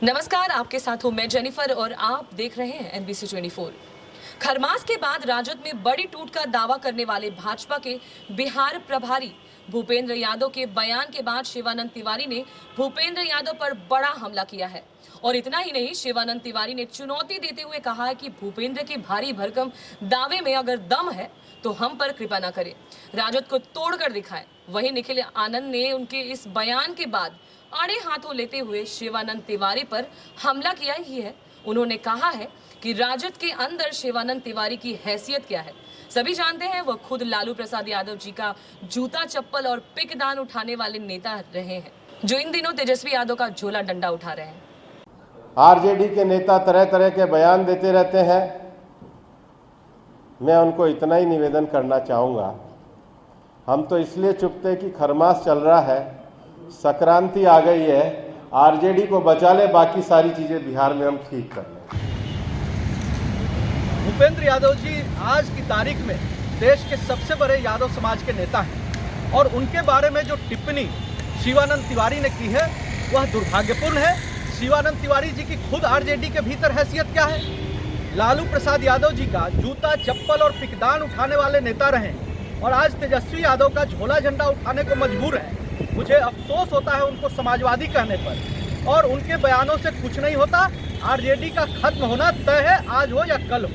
नमस्कार, आपके साथ हूं मैं जेनिफर और आप देख रहे हैं NBC 24। खरमास के बाद राजद में बड़ी टूट का दावा करने वाले भाजपा के बिहार प्रभारी भूपेंद्र यादव के बयान के बाद शिवानंद तिवारी ने भूपेंद्र यादव पर बड़ा हमला किया है। और इतना ही नहीं, शिवानंद तिवारी ने चुनौती देते हुए कहा है कि भूपेंद्र के भारी भरकम दावे में अगर दम है तो हम पर कृपा न करें, राजद को तोड़कर दिखाए। वहीं निखिल आनंद ने उनके इस बयान के बाद आड़े हाथों लेते हुए शिवानंद तिवारी पर हमला किया ही है। उन्होंने कहा है कि राजद के अंदर शिवानंद तिवारी की हैसियत क्या है, सभी जानते हैं। वह खुद लालू प्रसाद यादव जी का जूता चप्पल और पिकदान उठाने वाले नेता रहे हैं, जो इन दिनों तेजस्वी यादव का झोला डंडा उठा रहे हैं। आरजेडी के नेता तरह तरह के बयान देते रहते हैं। मैं उनको इतना ही निवेदन करना चाहूँगा, हम तो इसलिए चुप थे कि खरमास चल रहा है, संक्रांति आ गई है, आरजेडी को बचा ले, बाकी सारी चीजें बिहार में हम ठीक कर लें। भूपेंद्र यादव जी आज की तारीख में देश के सबसे बड़े यादव समाज के नेता हैं और उनके बारे में जो टिप्पणी शिवानंद तिवारी ने की है वह दुर्भाग्यपूर्ण है। शिवानंद तिवारी जी की खुद आरजेडी के भीतर हैसियत क्या है? लालू प्रसाद यादव जी का जूता चप्पल और पिकदान उठाने वाले नेता रहे और आज तेजस्वी यादव का झोला झंडा उठाने को मजबूर है। मुझे अफसोस होता है उनको समाजवादी कहने पर, और उनके बयानों से कुछ नहीं होता। आरजेडी का खत्म होना तय है, आज हो या कल हो।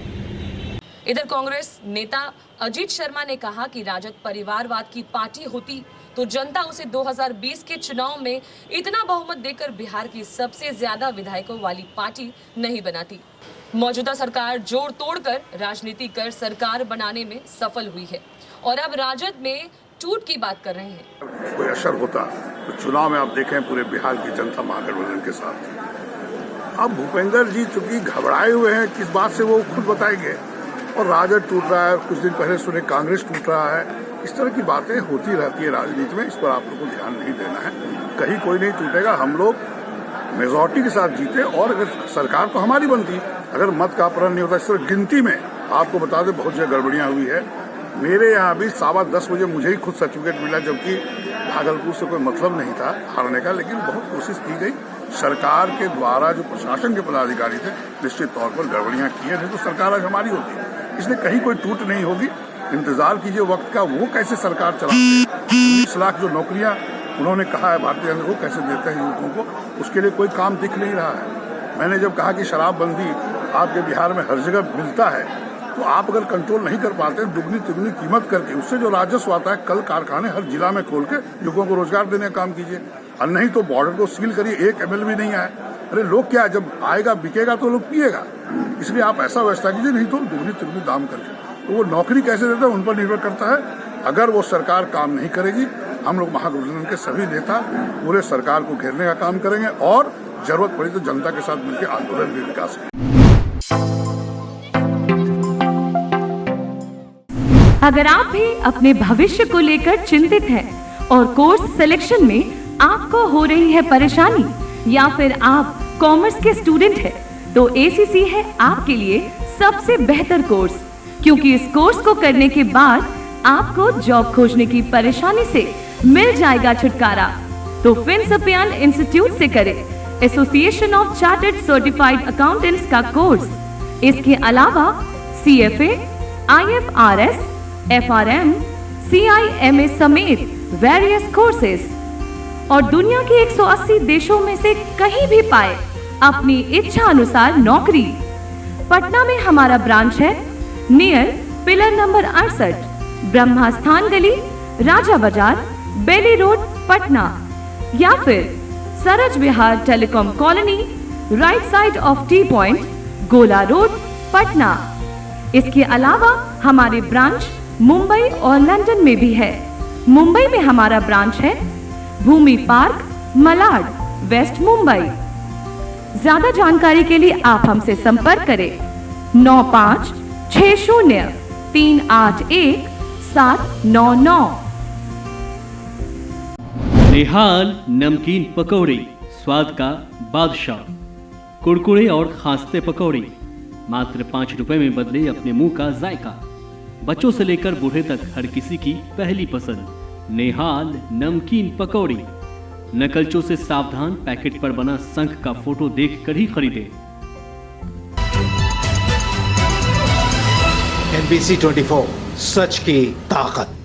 इधर कांग्रेस नेता अजीत शर्मा ने कहा कि राजद परिवारवाद की पार्टी होती तो जनता उसे 2020 के चुनाव में इतना बहुमत देकर बिहार की सबसे ज्यादा विधायकों वाली पार्टी नहीं बनाती। मौजूदा सरकार जोड़ तोड़कर राजनीति कर सरकार बनाने में सफल हुई है और अब राजद में टूट की बात कर रहे हैं। कोई असर होता तो चुनाव में आप देखें पूरे बिहार की जनता महागठबंधन के साथ। अब भूपेंद्र जी चूंकि घबराए हुए हैं, किस बात से वो खुद बताएंगे। और राजद टूट रहा है, कुछ दिन पहले सुने कांग्रेस टूट रहा है। इस तरह की बातें होती रहती है राजनीति में, इस पर आप लोगों को ध्यान नहीं देना है। कहीं कोई नहीं टूटेगा, हम लोग मेजॉरिटी के साथ जीते और अगर सरकार तो हमारी बनती, अगर मत का अपहरण नहीं होता। इस तरह गिनती में आपको बता दें बहुत जगह गड़बड़ियां हुई है। मेरे यहाँ भी 10:15 बजे मुझे ही खुद सर्टिफिकेट मिला, जबकि भागलपुर से कोई मतलब नहीं था हारने का, लेकिन बहुत कोशिश की गई। सरकार के द्वारा जो प्रशासन के पदाधिकारी थे निश्चित तौर पर गड़बड़ियां की है, नहीं तो सरकार आज हमारी होती। इसलिए कहीं कोई टूट नहीं होगी, इंतजार कीजिए वक्त का। वो कैसे सरकार चलाते हैं, 19 लाख जो नौकरियां उन्होंने कहा है भारतीय जनता को कैसे देते हैं युवकों को, उसके लिए कोई काम दिख नहीं रहा है। मैंने जब कहा कि शराबबंदी आपके बिहार में हर जगह मिलता है, तो आप अगर कंट्रोल नहीं कर पाते, दुगनी तिगुनी कीमत करके उससे जो राजस्व आता है, कल कारखाने हर जिला में खोल के युवकों को रोजगार देने का काम कीजिए। और नहीं तो बॉर्डर को सील करिए, 1 ml भी नहीं आए। अरे लोग क्या, जब आएगा बिकेगा तो लोग पिएगा, इसलिए आप ऐसा व्यवस्था कीजिए, नहीं तो दुगनी तिगुनी दाम करके। तो वो नौकरी कैसे देते हैं उन पर निर्भर करता है। अगर वो सरकार काम नहीं करेगी, हम लोग महागठबंधन के सभी नेता पूरे सरकार को घेरने का काम करेंगे और जरूरत पड़ी तो जनता के साथ मिलकर आंदोलन भी विकास करेंगे। अगर आप भी अपने भविष्य को लेकर चिंतित हैं और कोर्स सिलेक्शन में आपको हो रही है परेशानी, या फिर आप कॉमर्स के स्टूडेंट हैं, तो ACC है आपके लिए सबसे बेहतर कोर्स, क्योंकि इस कोर्स को करने के बाद आपको जॉब खोजने की परेशानी से मिल जाएगा छुटकारा। तो फिनसपियन इंस्टीट्यूट से करें association of chartered certified accountants का कोर्स। इसके अलावा CFA, IFRS, FRM, CIMA समेत वेरियस कोर्सेज और दुनिया के 180 देशों में से कहीं भी पाए अपनी इच्छा अनुसार नौकरी। पटना में हमारा ब्रांच है नियर पिलर नंबर 68, ब्रह्मास्थान गली, राजा बाजार, बेली रोड, पटना, या फिर Saraj Vihar telecom colony, right side of T point, Gola road, Patna. इसके अलावा हमारे ब्रांच मुंबई और लंदन में भी है। मुंबई में हमारा ब्रांच है भूमि पार्क, मलाड, वेस्ट मुंबई। ज्यादा जानकारी के लिए आप हमसे संपर्क करें 9560381799। निहाल नमकीन पकौड़ी, स्वाद का बादशाह। कुरकुरे और खांसते पकौड़ी मात्र 5 रुपए में बदले अपने मुंह का जायका। बच्चों से लेकर बूढ़े तक हर किसी की पहली पसंद निहाल नमकीन पकौड़ी। नकलचों से सावधान, पैकेट पर बना शंख का फोटो देखकर ही खरीदें। NBC 24 सच की ताकत।